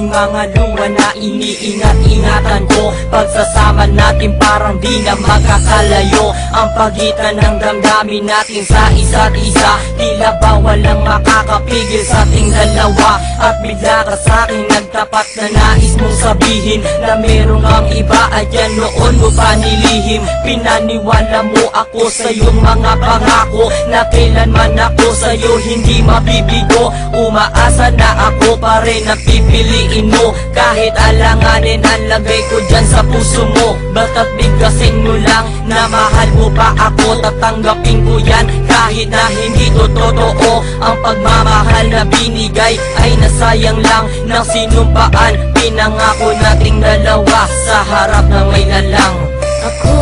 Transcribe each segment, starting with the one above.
aking mga luha na iniingat-ingatan ko. Pagsasama natin parang di na magkakalayo ang pagitan ng damdamin natin sa isa't isa. Tila ba walang makakapigil sa ating dalawa. At bigla ka sa'kin nagtapat na nais mong sabihin na merong ang iba at yan noon mo pa nilihim. Pinaniwala mo ako sa iyong mga pangako na kailanman ako sa'yo hindi mabibigo. Umaasa na ako pa rin ang pipiliin mo kahit alanganin ang lagay ko dyan sa puso mo. Bata't bigkasin mo lang na mahal mo pa ako, tatanggapin ko yan kahit na hindi to totoo. Ang pagmamahal na binigay ay nasayang lang ng sinumpaan. Pinangako nating dalawa sa harap ng may lalang. Ako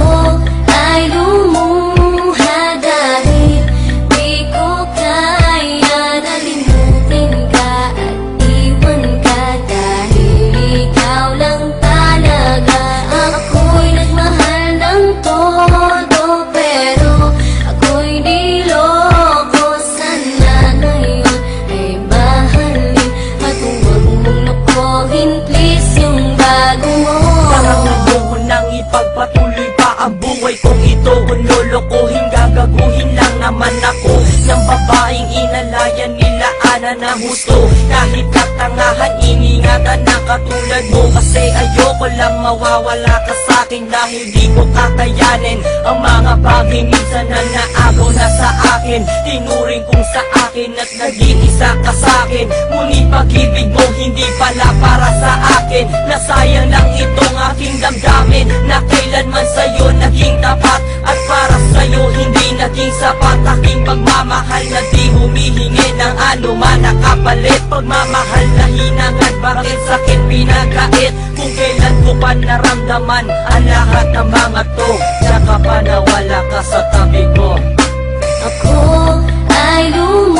ay lumuha dahil di ko kaya na limutin ka at iwan ka dahil ikaw lang talaga. Ako'y nagmahal ng todo pero ako'y niloko. Sana ngayon ay mahalin at huwag mong nakuhin please yung bago mo. Parang ayoko nang ipagpatuloy pa ang buhay kong ito. Kung lolokohin, gagaguhin lang naman ako ng babaeng inalayan nila ana na gusto. Kahit katangahan, iningatan na katulad mo. Kasi ayoko lang mawawala ka sa'kin dahil di ko kakayanin ang mga bagay minsan na naagaw na sa akin. Tinuring kong sa akin at naging isa ka sa'kin. Ngunit pag-ibig mo hindi pala para sa akin. Nasayang lang itong aking damdamin na kailanman sa'yo naging tapat. At para sa'yo hindi naging sapat aking pagmamahal na di humihingi ng anuman na kapalit. Pagmamahal na hinangad, bakit sakit pinagkait? Kung kailan ko pa naramdaman ang lahat ng mga to, saka pa nawala ka sa tabi ko. Ako ay lumuha